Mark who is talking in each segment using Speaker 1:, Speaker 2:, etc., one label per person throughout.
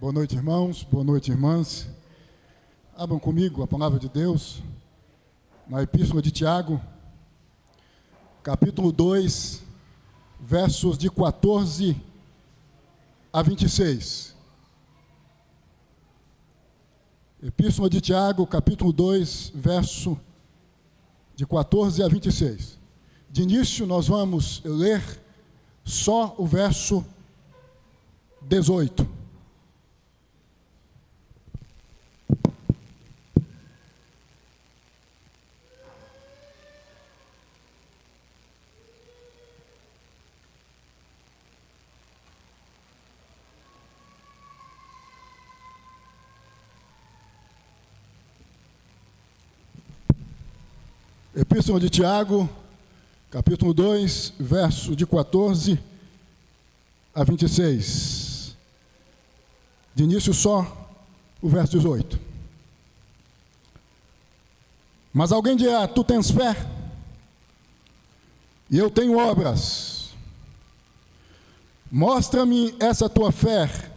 Speaker 1: Boa noite, irmãos. Boa noite, irmãs. Abram comigo a palavra de Deus na Epístola de Tiago, capítulo 2, versos de 14 a 26. Epístola de Tiago, capítulo 2, verso de 14 a 26. De início, nós vamos ler só o verso 18. Epístola de Tiago, capítulo 2, verso de 14 a 26. De início só o verso 18. Mas alguém dirá: tu tens fé, e eu tenho obras. Mostra-me essa tua fé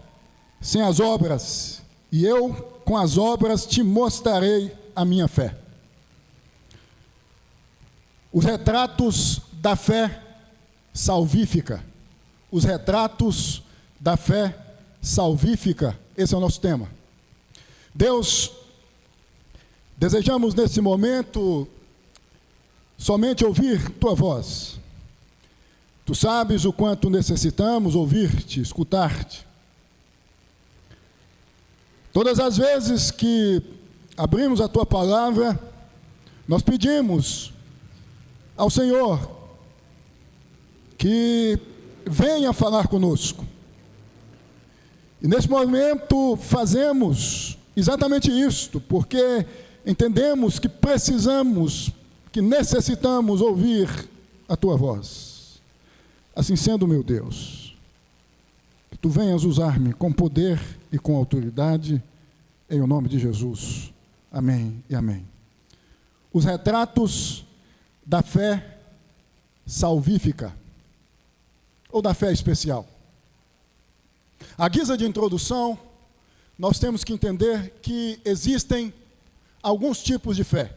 Speaker 1: sem as obras, e eu com as obras te mostrarei a minha fé. Os retratos da fé salvífica. Os retratos da fé salvífica. Esse é o nosso tema. Deus, desejamos nesse momento somente ouvir tua voz. Tu sabes o quanto necessitamos ouvir-te, escutar-te. Todas as vezes que abrimos a tua palavra, nós pedimos ao Senhor que venha falar conosco. E nesse momento fazemos exatamente isto, porque entendemos que precisamos, que necessitamos ouvir a tua voz. Assim sendo, meu Deus, que tu venhas usar-me com poder e com autoridade, em o nome de Jesus. Amém e amém. Os retratos da fé salvífica, ou da fé especial. À guisa de introdução, nós temos que entender que existem alguns tipos de fé.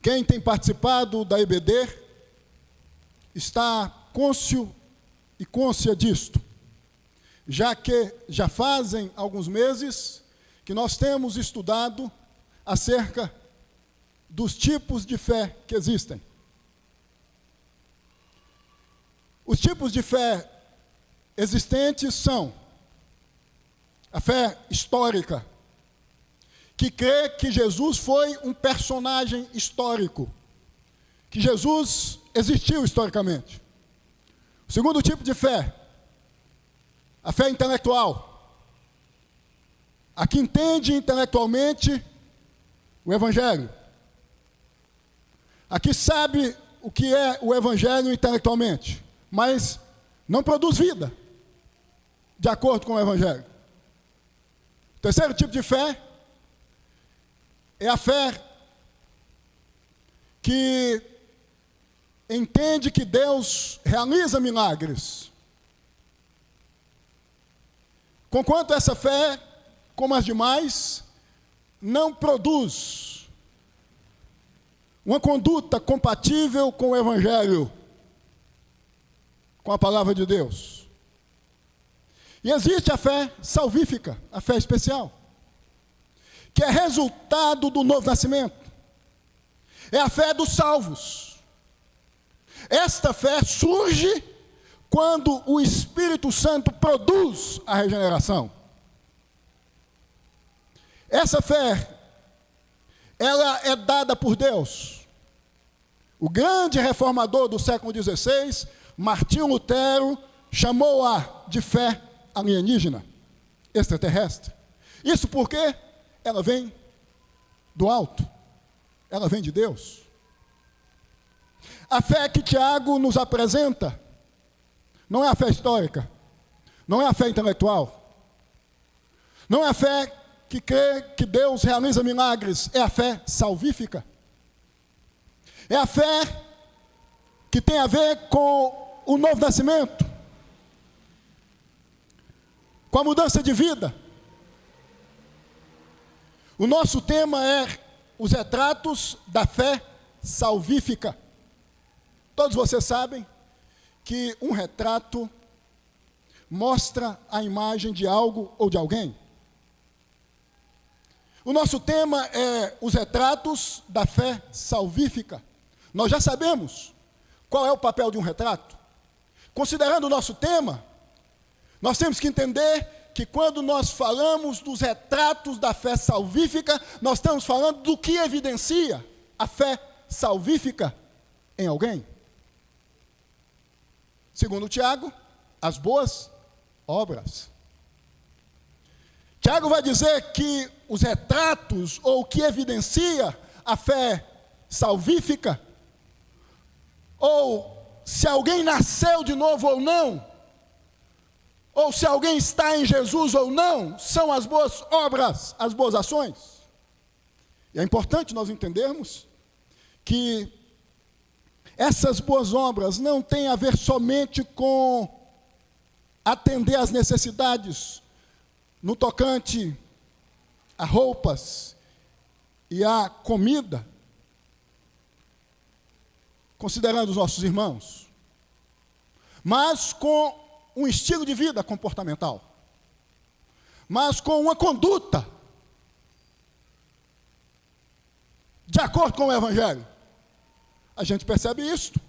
Speaker 1: Quem tem participado da EBD está cônscio e cônscia disto, já que já fazem alguns meses que nós temos estudado acerca dos tipos de fé que existem. Os tipos de fé existentes são a fé histórica, que crê que Jesus foi um personagem histórico, que Jesus existiu historicamente. O segundo tipo de fé, a fé intelectual, a que entende intelectualmente o Evangelho. Aqui sabe o que é o Evangelho intelectualmente, mas não produz vida de acordo com o Evangelho. O terceiro tipo de fé é a fé que entende que Deus realiza milagres. Conquanto essa fé, como as demais, não produz uma conduta compatível com o Evangelho, com a palavra de Deus. E existe a fé salvífica, a fé especial, que é resultado do novo nascimento. É a fé dos salvos. Esta fé surge quando o Espírito Santo produz a regeneração. Essa fé, ela é dada por Deus. O grande reformador do século XVI, Martinho Lutero, chamou-a de fé alienígena, extraterrestre. Isso porque ela vem do alto, ela vem de Deus. A fé que Tiago nos apresenta não é a fé histórica, não é a fé intelectual, não é a fé que crê que Deus realiza milagres, é a fé salvífica. É a fé que tem a ver com o novo nascimento, com a mudança de vida. O nosso tema é os retratos da fé salvífica. Todos vocês sabem que um retrato mostra a imagem de algo ou de alguém. O nosso tema é os retratos da fé salvífica. Nós já sabemos qual é o papel de um retrato. Considerando o nosso tema, nós temos que entender que quando nós falamos dos retratos da fé salvífica, nós estamos falando do que evidencia a fé salvífica em alguém. Segundo Tiago, as boas obras. Tiago vai dizer que os retratos, ou o que evidencia a fé salvífica, ou se alguém nasceu de novo ou não, ou se alguém está em Jesus ou não, são as boas obras, as boas ações. E é importante nós entendermos que essas boas obras não têm a ver somente com atender às necessidades no tocante a roupas e a comida, considerando os nossos irmãos, mas com um estilo de vida comportamental, mas com uma conduta de acordo com o Evangelho. A gente percebe isto,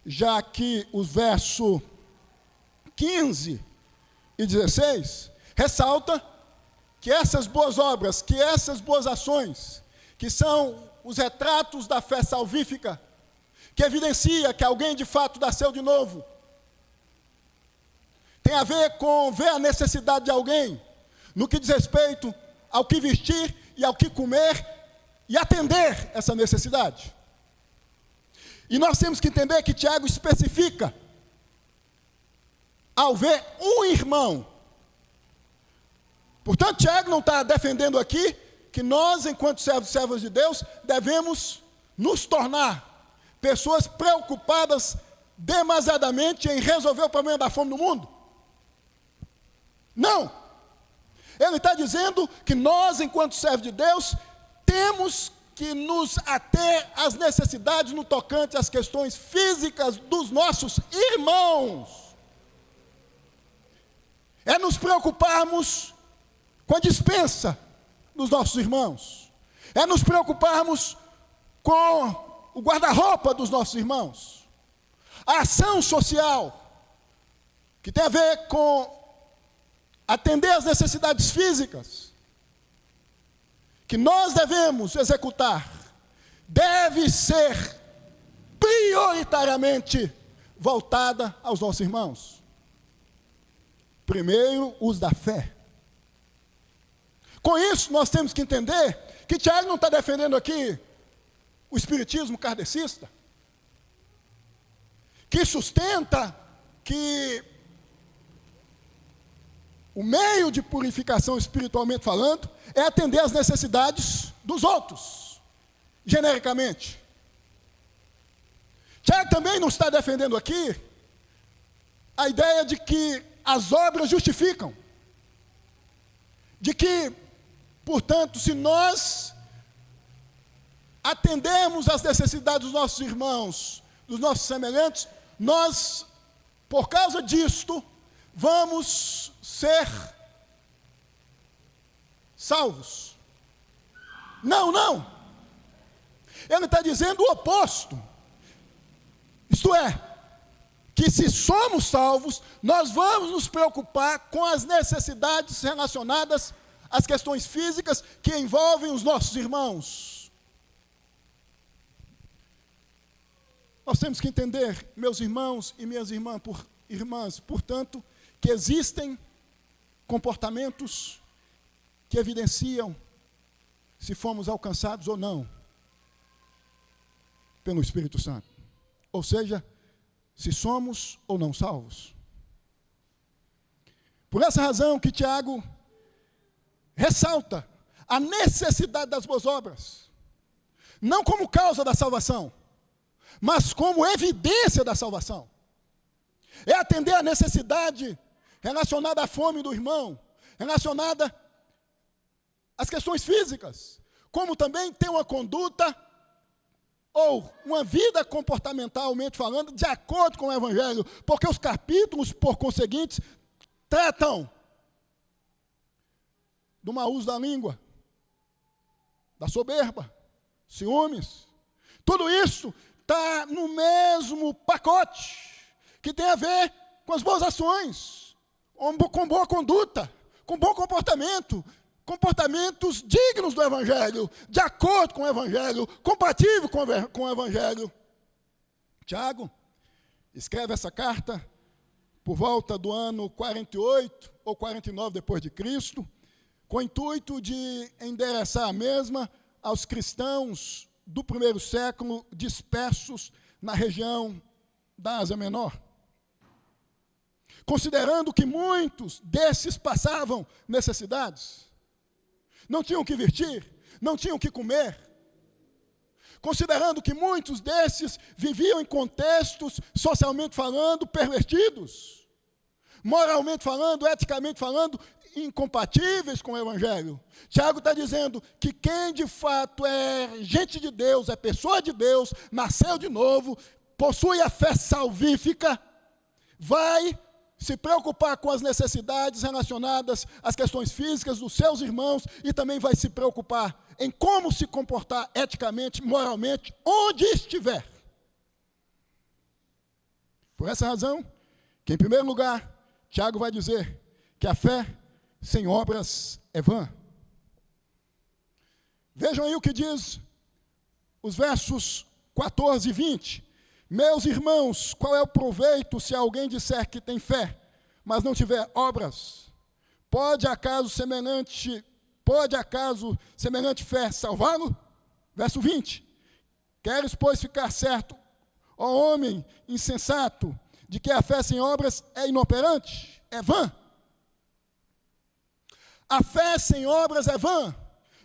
Speaker 1: já que os versos 15 e 16 ressalta que essas boas obras, que essas boas ações, que são os retratos da fé salvífica, que evidencia que alguém de fato nasceu de novo, tem a ver com ver a necessidade de alguém, no que diz respeito ao que vestir e ao que comer, e atender essa necessidade. E nós temos que entender que Tiago especifica, ao ver um irmão. Portanto, Tiago não está defendendo aqui que nós, enquanto servos e servas de Deus, devemos nos tornar pessoas preocupadas demasiadamente em resolver o problema da fome no mundo. Não. Ele está dizendo que nós, enquanto servos de Deus, temos que nos ater às necessidades no tocante às questões físicas dos nossos irmãos. É nos preocuparmos com a despensa dos nossos irmãos. É nos preocuparmos com o guarda-roupa dos nossos irmãos. A ação social, que tem a ver com atender às necessidades físicas, que nós devemos executar, deve ser prioritariamente voltada aos nossos irmãos. Primeiro, os da fé. Com isso, nós temos que entender que Tiago não está defendendo aqui o espiritismo kardecista, que sustenta que o meio de purificação espiritualmente falando é atender às necessidades dos outros, genericamente. Tiago também não está defendendo aqui a ideia de que as obras justificam, de que, portanto, se nós atendermos às necessidades dos nossos irmãos, dos nossos semelhantes, nós, por causa disto, vamos ser salvos. Não, não. Ele está dizendo o oposto. Isto é, que se somos salvos, nós vamos nos preocupar com as necessidades relacionadas às questões físicas que envolvem os nossos irmãos. Nós temos que entender, meus irmãos e minhas irmãs, portanto, que existem comportamentos que evidenciam se fomos alcançados ou não pelo Espírito Santo. Ou seja, se somos ou não salvos. Por essa razão que Tiago ressalta a necessidade das boas obras, não como causa da salvação, mas como evidência da salvação. É atender a necessidade relacionada à fome do irmão, relacionada às questões físicas, como também tem uma conduta ou uma vida comportamentalmente falando, de acordo com o Evangelho, porque os capítulos, por conseguinte, tratam do mau uso da língua, da soberba, ciúmes. Tudo isso está no mesmo pacote, que tem a ver com as boas ações, com boa conduta, com bom comportamento, comportamentos dignos do Evangelho, de acordo com o Evangelho, compatível com o Evangelho. Tiago escreve essa carta por volta do ano 48 ou 49 depois de Cristo, com o intuito de endereçar a mesma aos cristãos do primeiro século dispersos na região da Ásia Menor. Considerando que muitos desses passavam necessidades, não tinham o que vestir, não tinham o que comer. Considerando que muitos desses viviam em contextos, socialmente falando, pervertidos, moralmente falando, eticamente falando, incompatíveis com o Evangelho. Tiago está dizendo que quem de fato é gente de Deus, é pessoa de Deus, nasceu de novo, possui a fé salvífica, vai se preocupar com as necessidades relacionadas às questões físicas dos seus irmãos e também vai se preocupar em como se comportar eticamente, moralmente, onde estiver. Por essa razão, que em primeiro lugar, Tiago vai dizer que a fé sem obras é vã. Vejam aí o que diz os versos 14 e 20. Meus irmãos, qual é o proveito se alguém disser que tem fé, mas não tiver obras? Pode acaso semelhante fé salvá-lo? Verso 20. Queres, pois, ficar certo, ó homem insensato, de que a fé sem obras é inoperante, é vã? A fé sem obras é vã.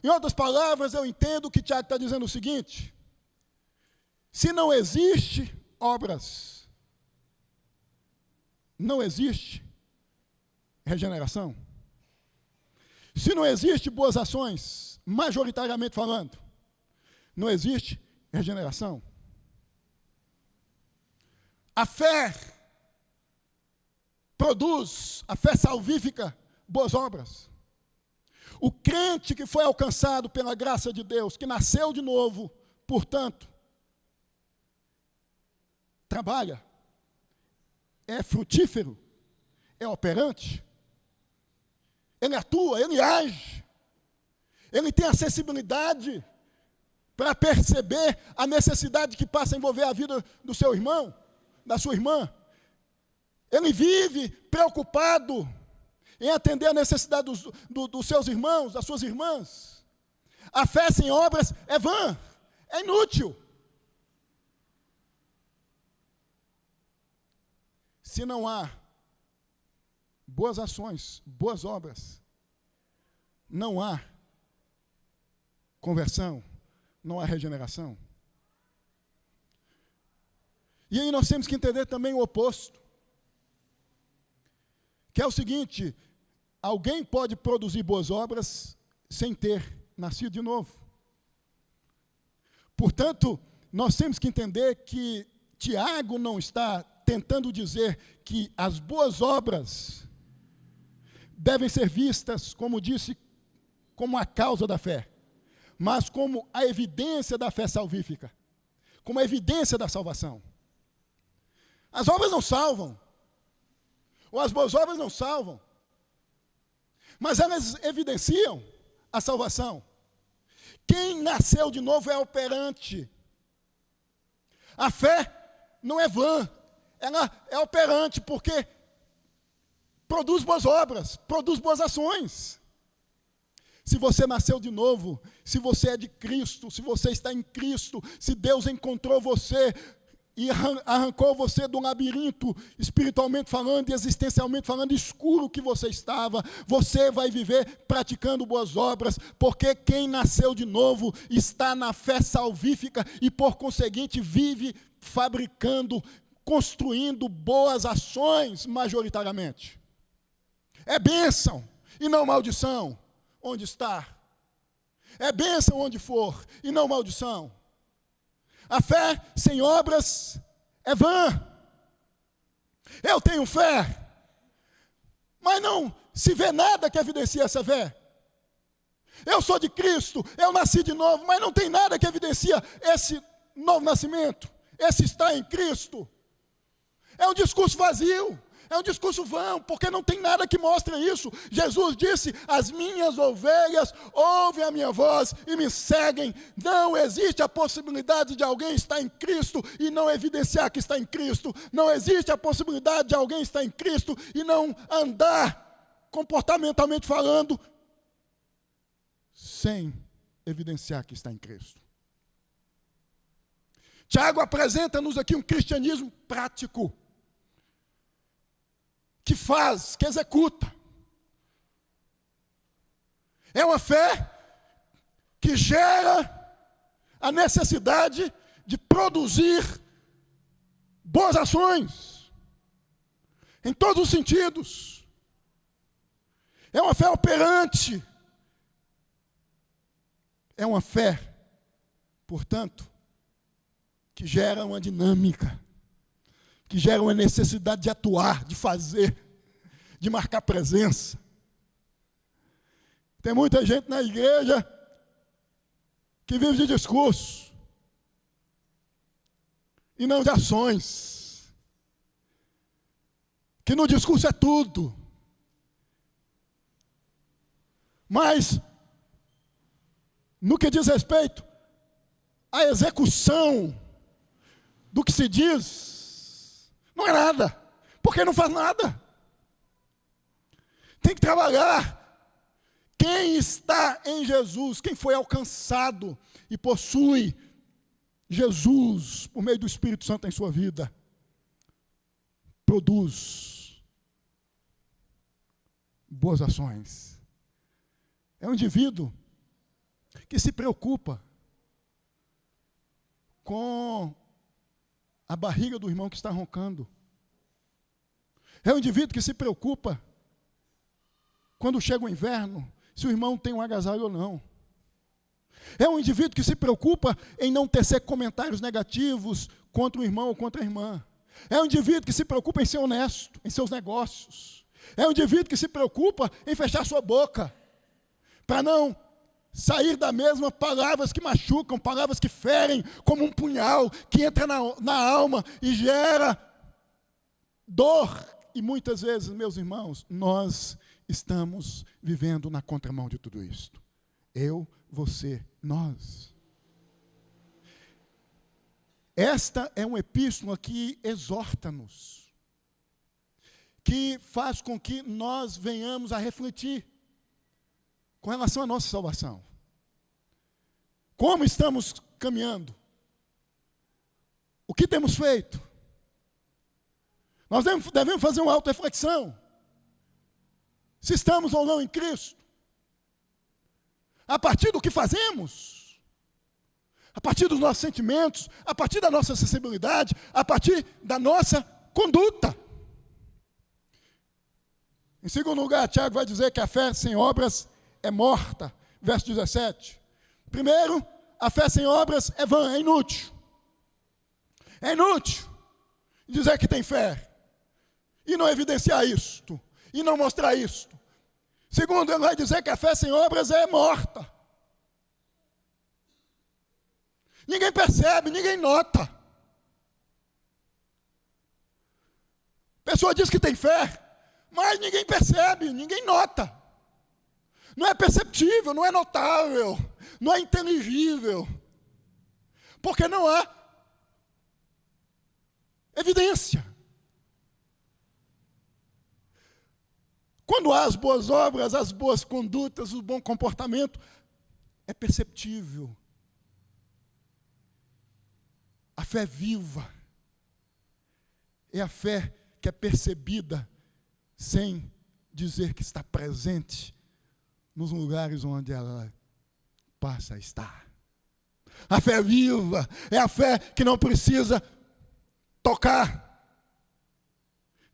Speaker 1: Em outras palavras, eu entendo que Tiago está dizendo o seguinte: se não existe obras, não existe regeneração. Se não existe boas ações, majoritariamente falando, não existe regeneração. A fé produz, a fé salvífica, boas obras. O crente que foi alcançado pela graça de Deus, que nasceu de novo, portanto, trabalha, é frutífero, é operante, ele atua, ele age, ele tem acessibilidade para perceber a necessidade que passa a envolver a vida do seu irmão, da sua irmã. Ele vive preocupado em atender a necessidade dos seus irmãos, das suas irmãs. A fé sem obras é vã, é inútil. Se não há boas ações, boas obras, não há conversão, não há regeneração. E aí nós temos que entender também o oposto, que é o seguinte: alguém pode produzir boas obras sem ter nascido de novo. Portanto, nós temos que entender que Tiago não está tentando dizer que as boas obras devem ser vistas, como disse, como a causa da fé, mas como a evidência da fé salvífica, como a evidência da salvação. As obras não salvam, ou as boas obras não salvam, mas elas evidenciam a salvação. Quem nasceu de novo é operante. A fé não é vã, ela é operante, porque produz boas obras, produz boas ações. Se você nasceu de novo, se você é de Cristo, se você está em Cristo, se Deus encontrou você e arrancou você do labirinto, espiritualmente falando e existencialmente falando, escuro que você estava, você vai viver praticando boas obras, porque quem nasceu de novo está na fé salvífica e, por conseguinte, vive fabricando, construindo boas ações majoritariamente. É bênção e não maldição onde está. É bênção onde for e não maldição. A fé sem obras é vã. Eu tenho fé, mas não se vê nada que evidencie essa fé. Eu sou de Cristo, eu nasci de novo, mas não tem nada que evidencia esse novo nascimento, esse estar em Cristo. É um discurso vazio, é um discurso vão, porque não tem nada que mostre isso. Jesus disse: as minhas ovelhas ouvem a minha voz e me seguem. Não existe a possibilidade de alguém estar em Cristo e não evidenciar que está em Cristo. Não existe a possibilidade de alguém estar em Cristo e não andar, comportamentalmente falando, sem evidenciar que está em Cristo. Tiago apresenta-nos aqui um cristianismo prático, que faz, que executa. É uma fé que gera a necessidade de produzir boas ações, em todos os sentidos. É uma fé operante. É uma fé, portanto, que gera uma dinâmica, que gera uma necessidade de atuar, de fazer, de marcar presença. Tem muita gente na igreja que vive de discurso e não de ações, que no discurso é tudo, mas no que diz respeito à execução do que se diz, não é nada, porque não faz nada. Tem que trabalhar. Quem está em Jesus, quem foi alcançado e possui Jesus por meio do Espírito Santo em sua vida, produz boas ações. É um indivíduo que se preocupa com a barriga do irmão que está roncando. É um indivíduo que se preocupa quando chega o inverno, se o irmão tem um agasalho ou não. É um indivíduo que se preocupa em não tecer comentários negativos contra o irmão ou contra a irmã. É um indivíduo que se preocupa em ser honesto em seus negócios. É um indivíduo que se preocupa em fechar sua boca, para não sair da mesma palavras que machucam, palavras que ferem, como um punhal que entra na alma e gera dor. E muitas vezes, meus irmãos, nós estamos vivendo na contramão de tudo isto. Eu, você, nós. Esta é uma epístola que exorta-nos, que faz com que nós venhamos a refletir com relação à nossa salvação. Como estamos caminhando? O que temos feito? Nós devemos fazer uma auto-reflexão. Se estamos ou não em Cristo. A partir do que fazemos. A partir dos nossos sentimentos. A partir da nossa sensibilidade. A partir da nossa conduta. Em segundo lugar, Tiago vai dizer que a fé sem obras é morta. Verso 17. Primeiro, a fé sem obras é vã, é inútil. É inútil dizer que tem fé e não evidenciar isto, e não mostrar isto. Segundo, ele vai dizer que a fé sem obras é morta. Ninguém percebe, ninguém nota. A pessoa diz que tem fé, mas ninguém percebe, ninguém nota. Não é perceptível, não é notável, não é inteligível. Porque não há evidência. Quando há as boas obras, as boas condutas, o bom comportamento, é perceptível. A fé viva é a fé que é percebida sem dizer que está presente nos lugares onde ela passa a estar. A fé viva é a fé que não precisa tocar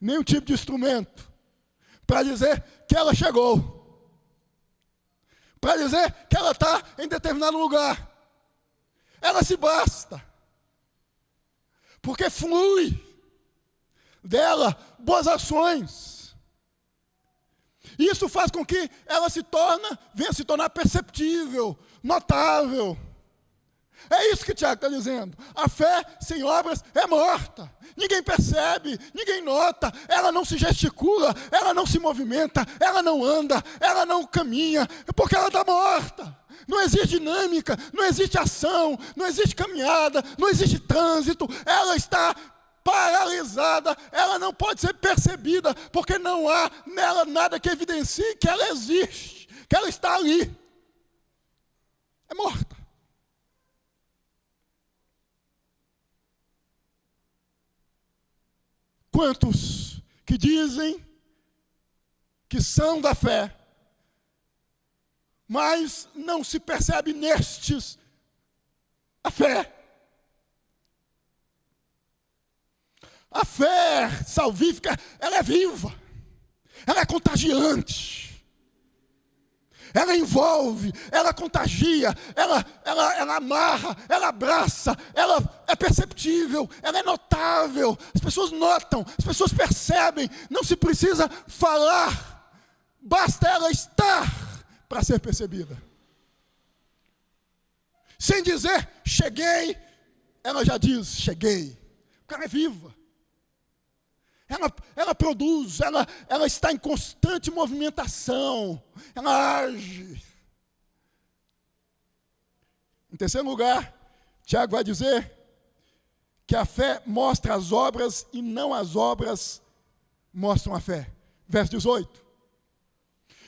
Speaker 1: nenhum tipo de instrumento, para dizer que ela chegou, para dizer que ela está em determinado lugar. Ela se basta, porque flui dela boas ações. Isso faz com que ela venha se tornar perceptível, notável. É isso que Tiago está dizendo. A fé sem obras é morta. Ninguém percebe, ninguém nota, ela não se gesticula, ela não se movimenta, ela não anda, ela não caminha, porque ela está morta. Não existe dinâmica, não existe ação, não existe caminhada, não existe trânsito, ela está paralisada, ela não pode ser percebida, porque não há nela nada que evidencie que ela existe, que ela está ali. É morta. Quantos que dizem que são da fé, mas não se percebe nestes a fé. A fé salvífica, ela é viva, ela é contagiante, ela envolve, ela contagia, ela amarra, ela abraça, ela é perceptível, ela é notável, as pessoas notam, as pessoas percebem, não se precisa falar, basta ela estar para ser percebida. Sem dizer, cheguei, ela já diz, cheguei, porque ela é viva. Ela produz, ela está em constante movimentação, ela age. Em terceiro lugar, Tiago vai dizer que a fé mostra as obras e não as obras mostram a fé. Verso 18.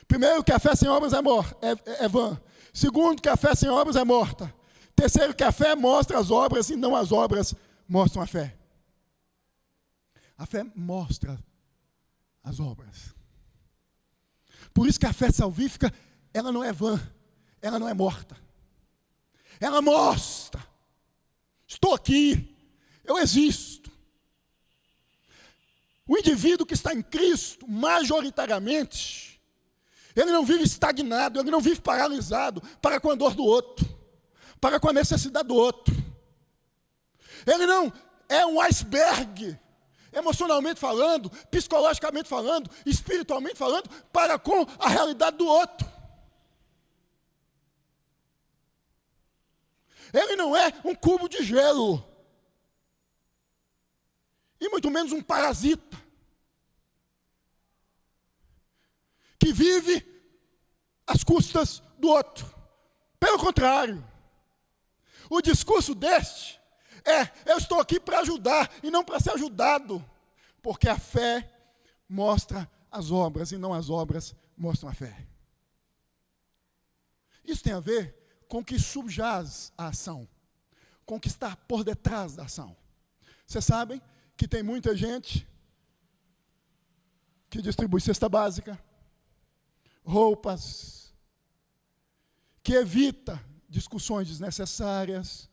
Speaker 1: Primeiro, que a fé sem obras é vã. Segundo, que a fé sem obras é morta. Terceiro, que a fé mostra as obras e não as obras mostram a fé. A fé mostra as obras. Por isso que a fé salvífica, ela não é vã, ela não é morta. Ela mostra, estou aqui, eu existo. O indivíduo que está em Cristo, majoritariamente, ele não vive estagnado, ele não vive paralisado para com a dor do outro, para com a necessidade do outro. Ele não é um iceberg, emocionalmente falando, psicologicamente falando, espiritualmente falando, para com a realidade do outro. Ele não é um cubo de gelo, e muito menos um parasita, que vive às custas do outro. Pelo contrário, o discurso deste eu estou aqui para ajudar e não para ser ajudado, porque a fé mostra as obras e não as obras mostram a fé. Isso tem a ver com o que subjaz a ação, com o que está por detrás da ação. Vocês sabem que tem muita gente que distribui cesta básica, roupas, que evita discussões desnecessárias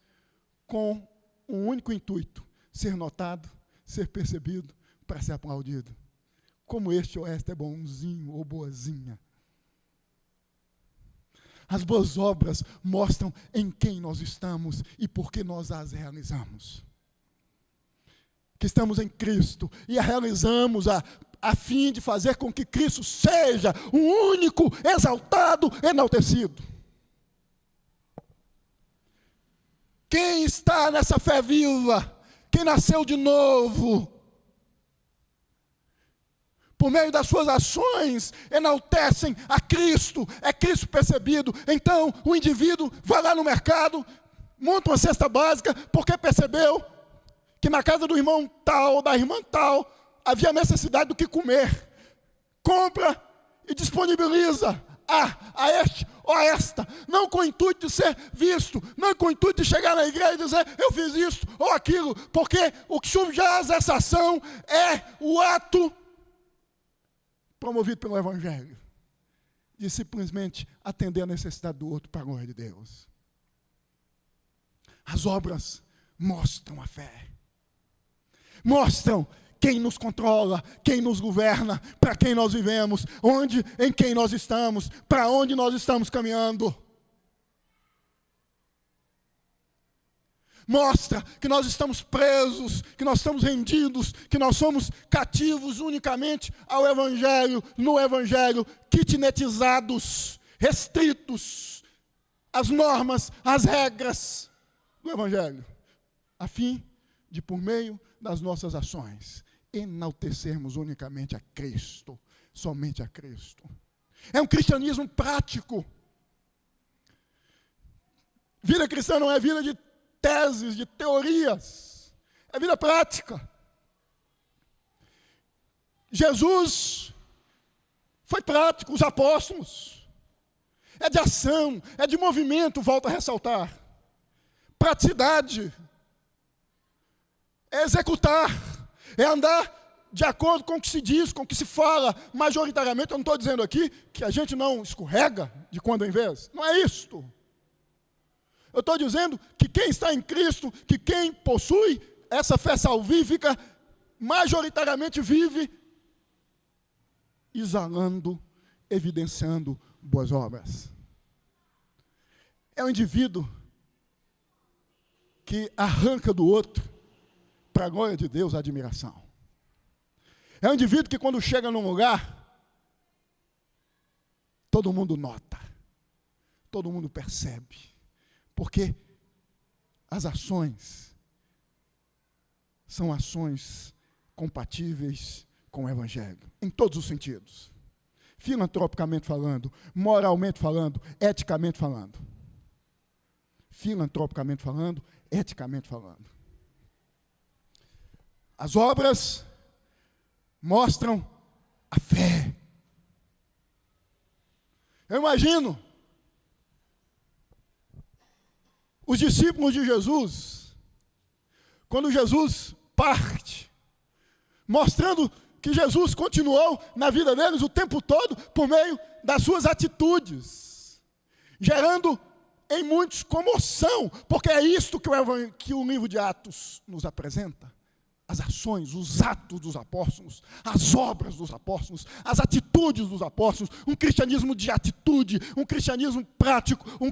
Speaker 1: com um único intuito: ser notado, ser percebido, para ser aplaudido. Como este ou esta é bonzinho ou boazinha. As boas obras mostram em quem nós estamos e por que nós as realizamos. Que estamos em Cristo e a realizamos a fim de fazer com que Cristo seja o único exaltado, enaltecido. Quem está nessa fé viva, quem nasceu de novo, por meio das suas ações, enaltecem a Cristo, é Cristo percebido. Então, o indivíduo vai lá no mercado, monta uma cesta básica, porque percebeu que na casa do irmão tal, ou da irmã tal, havia necessidade do que comer. Compra e disponibiliza a este ou a esta, não com o intuito de ser visto, não com o intuito de chegar na igreja e dizer, eu fiz isso ou aquilo, porque o que subjaz essa ação é o ato promovido pelo Evangelho, de simplesmente atender a necessidade do outro para a glória de Deus. As obras mostram a fé, mostram quem nos controla, quem nos governa, para quem nós vivemos, em quem nós estamos, para onde nós estamos caminhando. Mostra que nós estamos presos, que nós estamos rendidos, que nós somos cativos unicamente ao Evangelho, no Evangelho, kitnetizados, restritos às normas, às regras do Evangelho, a fim de, por meio das nossas ações, enaltecermos unicamente a Cristo, somente a Cristo. É um cristianismo prático. Vida cristã não é vida de teses, de teorias, é vida prática. Jesus foi prático, os apóstolos. É de ação, é de movimento, volto a ressaltar. Praticidade. É executar, é andar de acordo com o que se diz, com o que se fala. Majoritariamente, eu não estou dizendo aqui que a gente não escorrega de quando em vez. Não é isto. Eu estou dizendo que quem está em Cristo, que quem possui essa fé salvífica, majoritariamente vive exalando, evidenciando boas obras. É um indivíduo que arranca do outro, para a glória de Deus, a admiração. É um indivíduo que quando chega num lugar, todo mundo nota, todo mundo percebe. Porque as ações são ações compatíveis com o Evangelho, em todos os sentidos. Filantropicamente falando, moralmente falando, eticamente falando. Filantropicamente falando, eticamente falando. As obras mostram a fé. Eu imagino os discípulos de Jesus, quando Jesus parte, mostrando que Jesus continuou na vida deles o tempo todo por meio das suas atitudes, gerando em muitos comoção, porque é isto que o livro de Atos nos apresenta. As ações, os atos dos apóstolos, as obras dos apóstolos, as atitudes dos apóstolos, um cristianismo de atitude, um cristianismo prático, um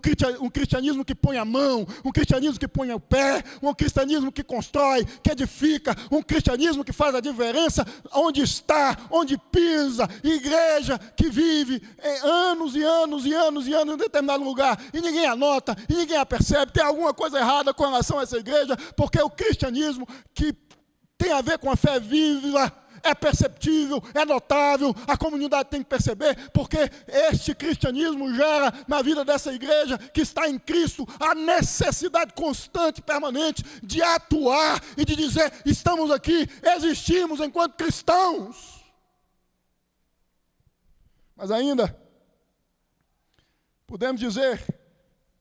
Speaker 1: cristianismo que põe a mão, um cristianismo que põe o pé, um cristianismo que constrói, que edifica, um cristianismo que faz a diferença onde está, onde pisa, igreja que vive anos e anos e anos e anos em determinado lugar, e ninguém anota, e ninguém a percebe, tem alguma coisa errada com relação a essa igreja, porque é o cristianismo que tem a ver com a fé viva, é perceptível, é notável, a comunidade tem que perceber, porque este cristianismo gera na vida dessa igreja que está em Cristo a necessidade constante, permanente, de atuar e de dizer, estamos aqui, existimos enquanto cristãos. Mas ainda, podemos dizer,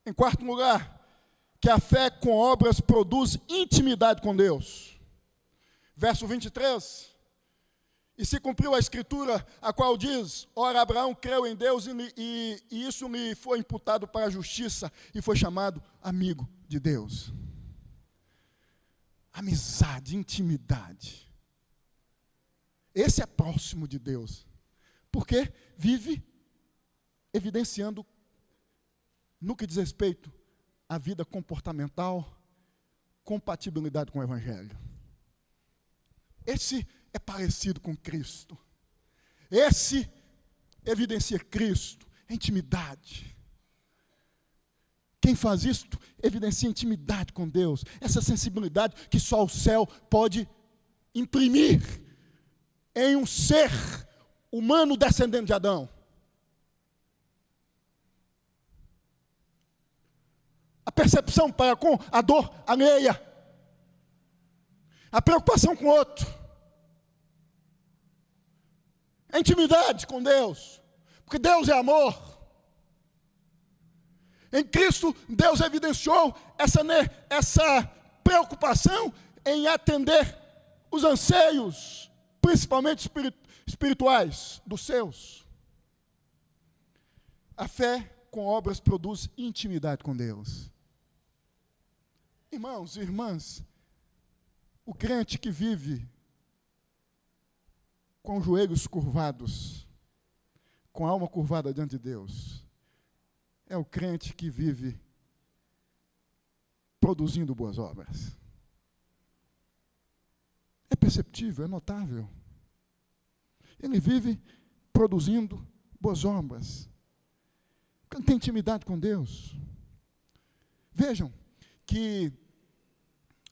Speaker 1: em quarto lugar, que a fé com obras produz intimidade com Deus. Verso 23, e se cumpriu a escritura, a qual diz, ora Abraão creu em Deus e isso lhe foi imputado para a justiça e foi chamado amigo de Deus. Amizade, intimidade. Esse é próximo de Deus, porque vive evidenciando, no que diz respeito à vida comportamental, compatibilidade com o Evangelho. Esse é parecido com Cristo. Esse evidencia Cristo, é intimidade. Quem faz isto evidencia intimidade com Deus, essa sensibilidade que só o céu pode imprimir em um ser humano descendente de Adão. A percepção para com a dor alheia, a preocupação com o outro, a intimidade com Deus, porque Deus é amor. Em Cristo, Deus evidenciou essa preocupação em atender os anseios, principalmente espirituais, dos seus. A fé com obras produz intimidade com Deus. Irmãos e irmãs, o crente que vive com os joelhos curvados, com a alma curvada diante de Deus, é o crente que vive produzindo boas obras. É perceptível, é notável. Ele vive produzindo boas obras. Ele tem intimidade com Deus. Vejam que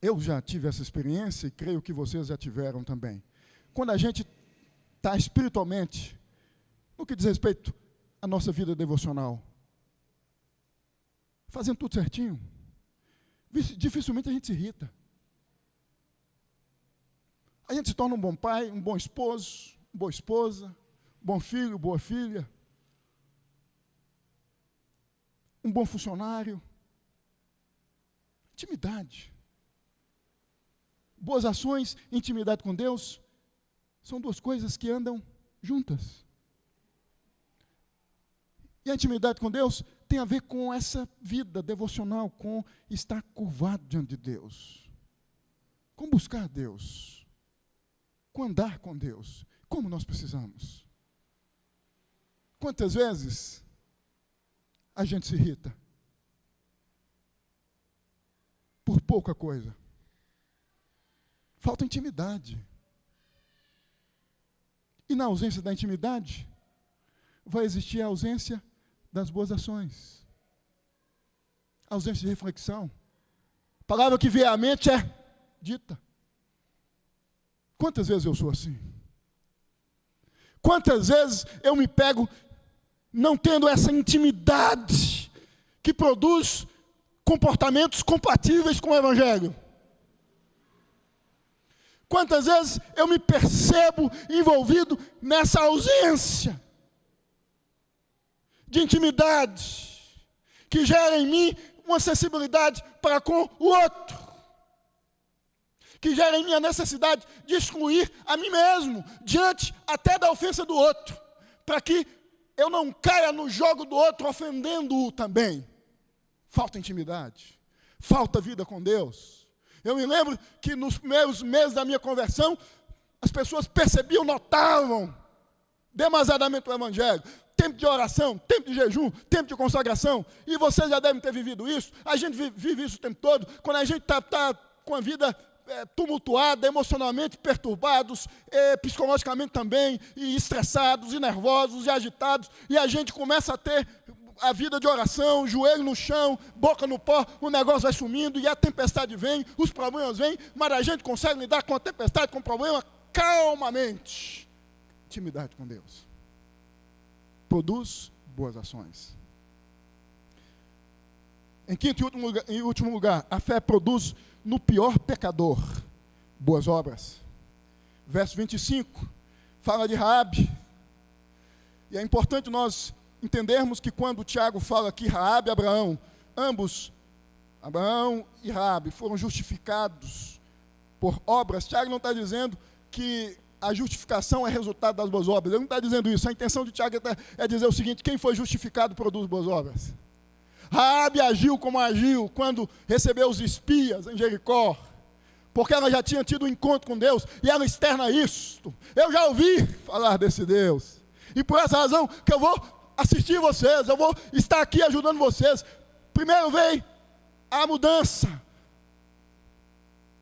Speaker 1: eu já tive essa experiência e creio que vocês já tiveram também. Quando a gente está espiritualmente, no que diz respeito à nossa vida devocional, fazendo tudo certinho, dificilmente a gente se irrita. A gente se torna um bom pai, um bom esposo, uma boa esposa, um bom filho, boa filha, um bom funcionário. Intimidade. Boas ações e intimidade com Deus são duas coisas que andam juntas. E a intimidade com Deus tem a ver com essa vida devocional, com estar curvado diante de Deus, com buscar Deus, com andar com Deus, como nós precisamos. Quantas vezes a gente se irrita por pouca coisa? Falta intimidade. E na ausência da intimidade, vai existir a ausência das boas ações, a ausência de reflexão. A palavra que vier à mente é dita. Quantas vezes eu sou assim? Quantas vezes eu me pego não tendo essa intimidade que produz comportamentos compatíveis com o Evangelho? Quantas vezes eu me percebo envolvido nessa ausência de intimidade, que gera em mim uma sensibilidade para com o outro, que gera em mim a necessidade de excluir a mim mesmo, diante até da ofensa do outro, para que eu não caia no jogo do outro, ofendendo-o também. Falta intimidade, falta vida com Deus. Eu me lembro que nos primeiros meses da minha conversão, as pessoas percebiam, notavam demasiadamente o Evangelho. Tempo de oração, tempo de jejum, tempo de consagração. E vocês já devem ter vivido isso. A gente vive isso o tempo todo. Quando a gente está com a vida tumultuada, emocionalmente perturbados, psicologicamente também, e estressados, e nervosos, e agitados. E a gente começa a ter a vida de oração, joelho no chão, boca no pó, o negócio vai sumindo, e a tempestade vem, os problemas vêm, mas a gente consegue lidar com a tempestade, com o problema, calmamente. Intimidade com Deus. Produz boas ações. Em quinto e último lugar, a fé produz no pior pecador boas obras. Verso 25, fala de Raabe. E é importante nós entendermos que quando Tiago fala aqui Raabe e Abraão, ambos, Abraão e Raabe, foram justificados por obras. Tiago não está dizendo que a justificação é resultado das boas obras. Ele não está dizendo isso. A intenção de Tiago é dizer o seguinte: quem foi justificado produz boas obras. Raabe agiu como agiu quando recebeu os espias em Jericó, porque ela já tinha tido um encontro com Deus, e ela externa isto. Eu já ouvi falar desse Deus, e por essa razão que eu vou assistir vocês, eu vou estar aqui ajudando vocês. Primeiro veio a mudança,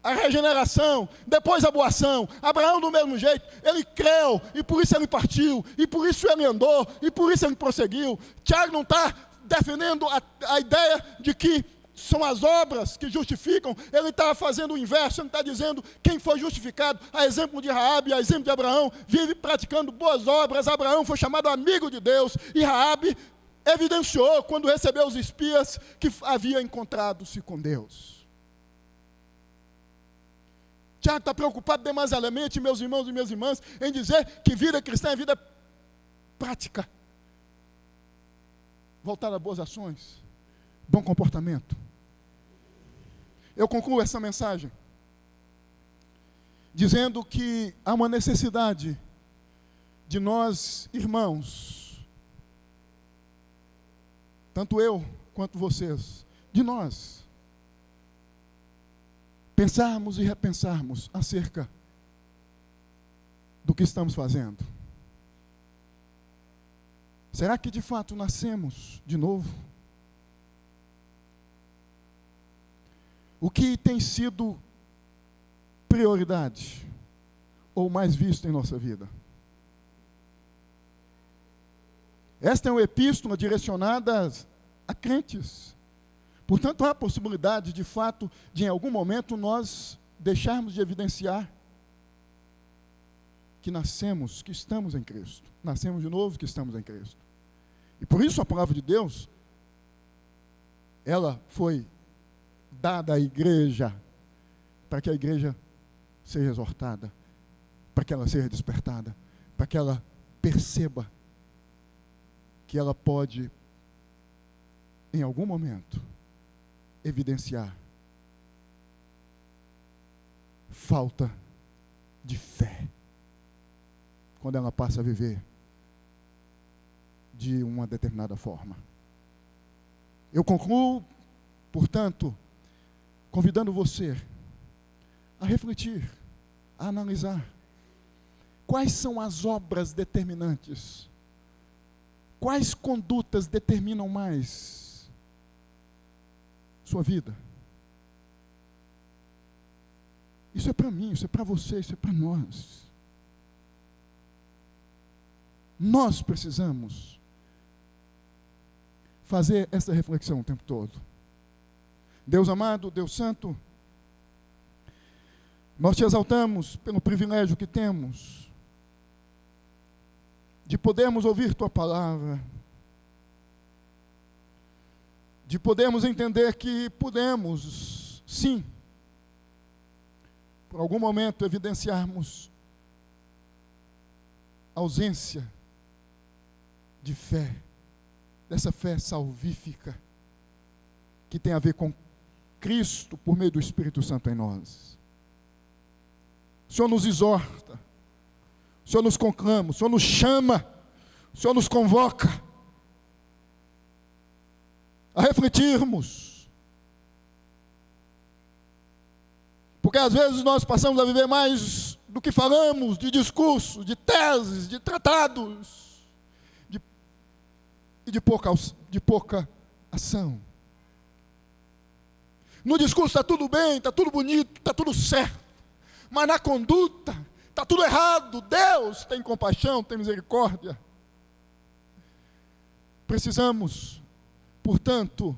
Speaker 1: a regeneração, depois a boa ação. Abraão do mesmo jeito, ele creu, e por isso ele partiu, e por isso ele andou, e por isso ele prosseguiu. Tiago não está defendendo a ideia de que são as obras que justificam. Ele está fazendo o inverso. Ele está dizendo quem foi justificado, a exemplo de Raabe, a exemplo de Abraão, vive praticando boas obras. Abraão foi chamado amigo de Deus, e Raabe evidenciou quando recebeu os espias que havia encontrado-se com Deus. Tiago está preocupado demasiadamente, meus irmãos e minhas irmãs, em dizer que vida cristã é vida prática, voltada a boas ações, bom comportamento. Eu concluo essa mensagem dizendo que há uma necessidade de nós, irmãos, tanto eu quanto vocês, de nós, pensarmos e repensarmos acerca do que estamos fazendo? Será que de fato nascemos de novo? O que tem sido prioridade ou mais visto em nossa vida? Esta é uma epístola direcionada a crentes. Portanto, há a possibilidade, de fato, de em algum momento nós deixarmos de evidenciar que nascemos, que estamos em Cristo. Nascemos de novo, que estamos em Cristo. E por isso a palavra de Deus, ela foi dada à igreja, para que a igreja seja exortada, para que ela seja despertada, para que ela perceba que ela pode, em algum momento, evidenciar falta de fé, quando ela passa a viver de uma determinada forma. Eu concluo, portanto, convidando você a refletir, a analisar quais são as obras determinantes, quais condutas determinam mais sua vida. Isso é para mim, isso é para você, isso é para nós. Nós precisamos fazer essa reflexão o tempo todo. Deus amado, Deus santo, nós te exaltamos pelo privilégio que temos de podermos ouvir tua palavra, de podermos entender que podemos, sim, por algum momento evidenciarmos ausência de fé, dessa fé salvífica, que tem a ver com Cristo por meio do Espírito Santo em nós. O Senhor nos exorta, o Senhor nos conclama, o Senhor nos chama, o Senhor nos convoca a refletirmos. Porque às vezes nós passamos a viver mais do que falamos, de discursos, de teses, de tratados, e de pouca ação. No discurso está tudo bem, está tudo bonito, está tudo certo, mas na conduta está tudo errado. Deus tem compaixão, tem misericórdia. Precisamos, portanto,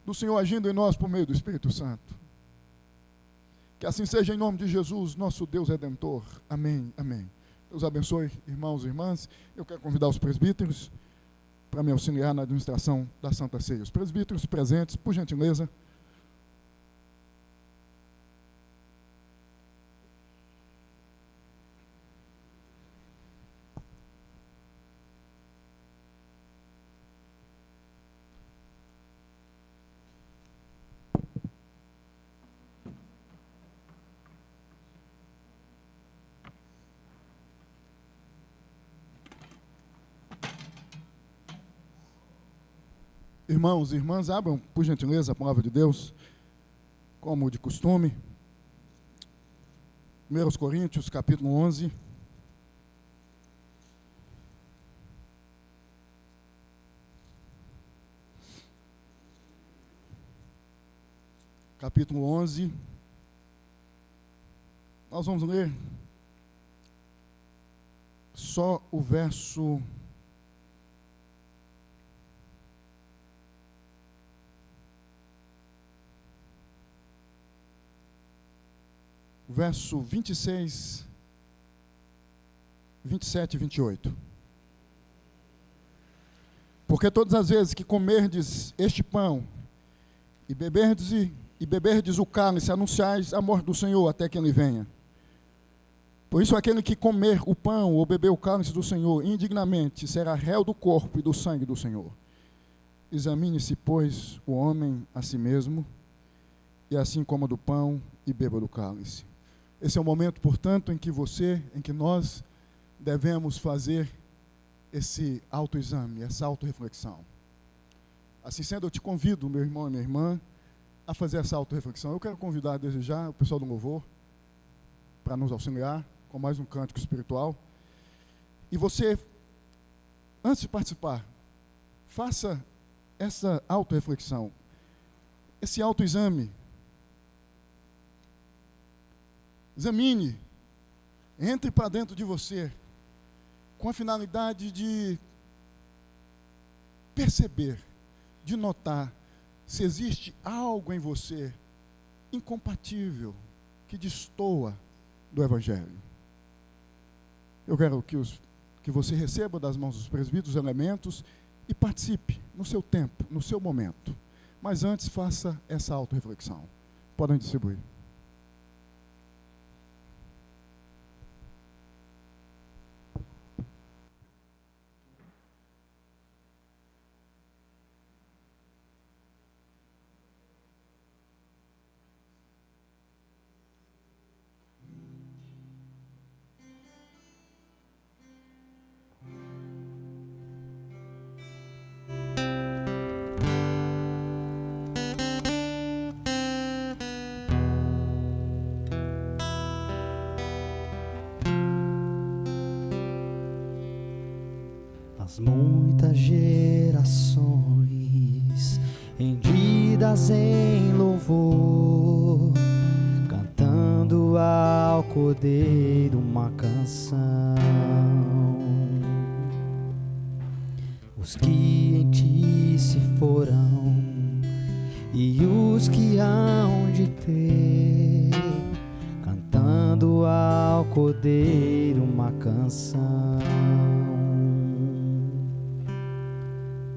Speaker 1: do Senhor agindo em nós por meio do Espírito Santo. Que assim seja em nome de Jesus, nosso Deus Redentor. Amém, amém. Deus abençoe, irmãos e irmãs. Eu quero convidar os presbíteros para me auxiliar na administração da Santa Ceia. Os presbíteros presentes, por gentileza. Irmãos e irmãs, abram, por gentileza, a palavra de Deus, como de costume. 1 Coríntios, capítulo 11. Capítulo 11. Nós vamos ler só o verso 26, 27 e 28. Porque todas as vezes que comerdes este pão e beberdes o cálice, anunciais a morte do Senhor até que ele venha. Por isso aquele que comer o pão ou beber o cálice do Senhor indignamente será réu do corpo e do sangue do Senhor. Examine-se, pois, o homem a si mesmo, e assim coma do pão e beba do cálice. Esse é o momento, portanto, em que nós devemos fazer esse autoexame, essa autorreflexão. Assim sendo, eu te convido, meu irmão e minha irmã, a fazer essa autorreflexão. Eu quero convidar desde já o pessoal do louvor para nos auxiliar. com mais um cântico espiritual. E você, antes de participar, faça essa autorreflexão, esse autoexame. Examine, entre para dentro de você, com a finalidade de perceber, de notar se existe algo em você incompatível, que destoa do Evangelho. Eu quero que você receba das mãos dos presbíteros os elementos e participe no seu tempo, no seu momento. Mas antes faça essa autorreflexão. Podem distribuir.
Speaker 2: Muitas gerações rendidas em louvor, cantando ao Cordeiro uma canção. Os que em ti se foram e os que hão de crer, cantando ao Cordeiro uma canção.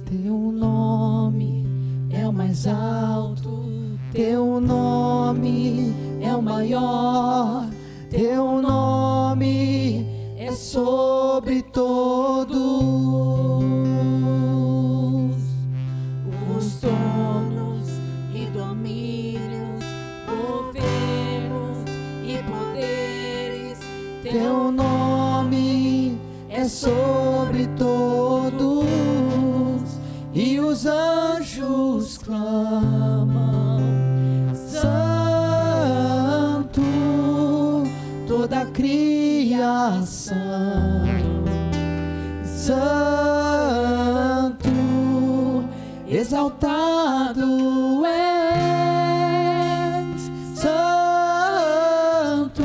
Speaker 2: Teu nome é o mais alto, teu nome é o maior, teu nome é sobre todos os tronos e domínios, governos e poderes. Teu nome é sobre todos. E os anjos clamam, Santo, toda a criação, Santo, exaltado és, Santo,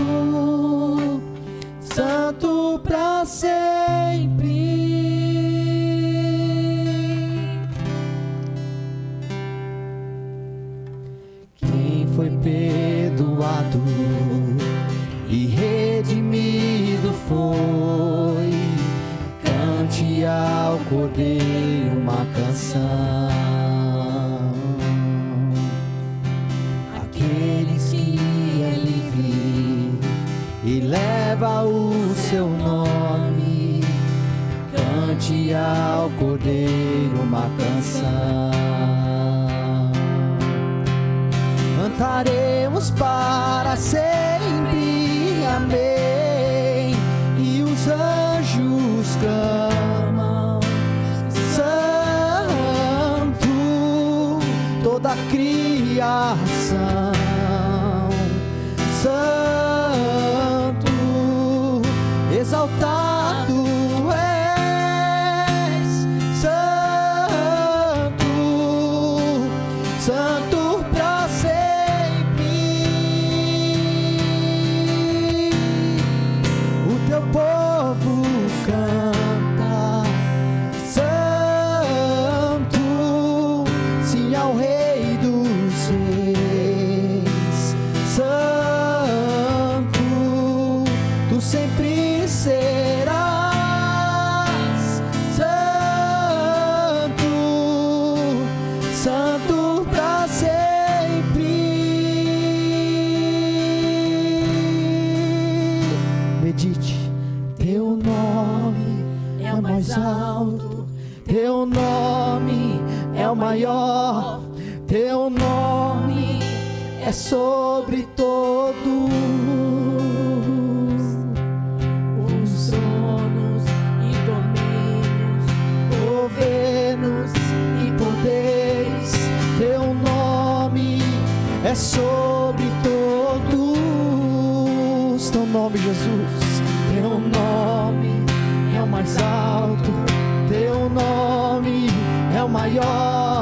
Speaker 2: Santo para sempre. Foi perdoado e redimido foi, cante ao Cordeiro uma canção. Aqueles que é livre e leva o seu nome, cante ao Cordeiro uma canção. Cantaremos para sempre, amém. E os anjos clamam, Santo, toda a criação, Santo, exaltado és, Santo, Santo para sempre. Teu povo canta, Santo, sim ao Rei dos Reis, Santo, tu sempre serás, Santo, Santo para sempre. Medite. Teu nome é o mais alto, teu nome é o maior, teu nome é sobre todos os tronos e domínios, governos e poderes. Teu nome é sobre todos. Teu nome, Jesus. o maior.